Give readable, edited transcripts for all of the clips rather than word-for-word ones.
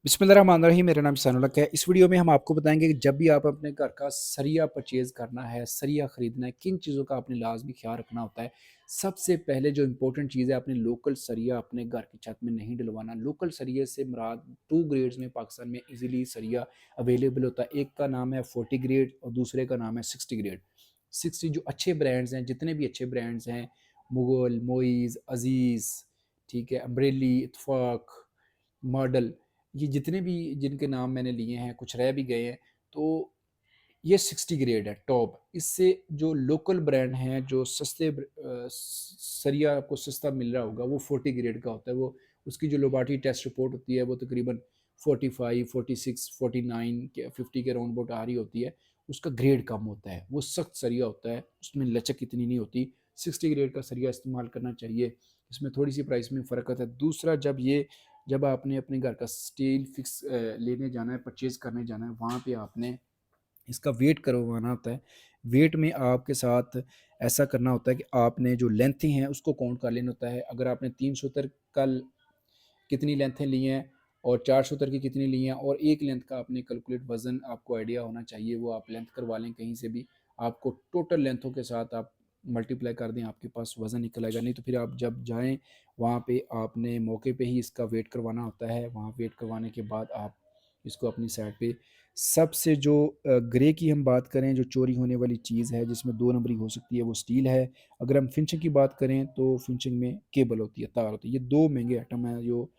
बिस्मिल्लाहिर्रहमानिर्रहीम। मेरा नाम सानुलक है। इस वीडियो में हम आपको बताएंगे कि जब भी आप अपने घर का सरिया परचेज़ करना है, सरिया ख़रीदना है, किन चीज़ों का आपने लाज़मी ख़्याल रखना होता है। सबसे पहले जो इम्पोर्टेंट चीज़ है, अपने लोकल सरिया अपने घर की छत में नहीं डलवाना। लोकल सरिये से मुराद 2 ग्रेड्स में पाकिस्तान में ईज़िली सरिया अवेलेबल होता है। एक का नाम है 40 ग्रेड और दूसरे का नाम है 60 ग्रेड। 60 जो अच्छे ब्रांड्स हैं, जितने भी अच्छे ब्रांड्स हैं, मुग़ल, मोइज़, अज़ीज़, ठीक है, अम्ब्रेली, इत्तेफ़ाक, मॉडल, ये जितने भी जिनके नाम मैंने लिए हैं, कुछ रह भी गए हैं, तो ये 60 ग्रेड है टॉप। इससे जो लोकल ब्रांड हैं, जो सरिया आपको सस्ता मिल रहा होगा, वो 40 ग्रेड का होता है। वो उसकी जो लेबॉरेटरी टेस्ट रिपोर्ट होती है, वो तकरीबन 45, 46, 49 के 50 के राउंड अबाउट आ रही होती है। उसका ग्रेड कम होता है, वो सख्त सरिया होता है, उसमें लचक इतनी नहीं होती। 60 ग्रेड का सरिया इस्तेमाल करना चाहिए, इसमें थोड़ी-सी प्राइस में फ़र्क आता है। दूसरा, जब आपने अपने घर का स्टील फिक्स लेने जाना है, परचेज़ करने जाना है, वहाँ पे आपने इसका वेट करवाना होता है। वेट में आपके साथ ऐसा करना होता है कि आपने जो लेंथें हैं उसको काउंट कर लेना होता है। अगर आपने 3 सूत्र का कितनी लेंथें ली हैं और 4 सूत्र की कितनी ली हैं और एक लेंथ का आपने कैलकुलेट वज़न आपको आइडिया होना चाहिए, वो आप लेंथ करवा लें कहीं से भी। आपको टोटल लेंथों के साथ आप मल्टीप्लाई कर दें, आपके पास वज़न निकल आएगा। नहीं तो फिर आप जब जाएँ वहाँ पे आपने मौके पे ही इसका वेट करवाना होता है। वहाँ वेट करवाने के बाद आप इसको अपनी साइड पे सबसे जो ग्रे की हम बात करें, जो चोरी होने वाली चीज़ है जिसमें 2 नंबरी हो सकती है, वो स्टील है। अगर हम फिनिशिंग की बात करें तो फिनिशिंग में केबल होती है, तार होती है। ये 2 महँगे आइटम हैं जो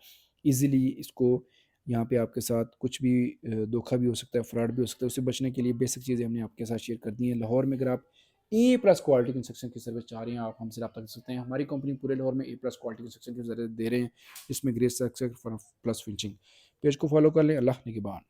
ईज़िली इसको यहाँ पे आपके साथ कुछ भी धोखा भी हो सकता है, फ्रॉड भी हो सकता है। उससे बचने के लिए बेसिक चीज़ें हमने आपके साथ शेयर कर दी हैं। लाहौर में अगर आप ए प्लस क्वालिटी कंस्ट्रक्शन की सर्विस चाह रहे हैं, आप हमसे रब्ता कर सकते हैं। हमारी कंपनी पूरे लाहौर में ए प्लस क्वालिटी कंस्ट्रक्शन की सर्विस दे रहे हैं, जिसमें grey structure plus finishing. Page को फॉलो कर लें। अल्लाह निगहबान।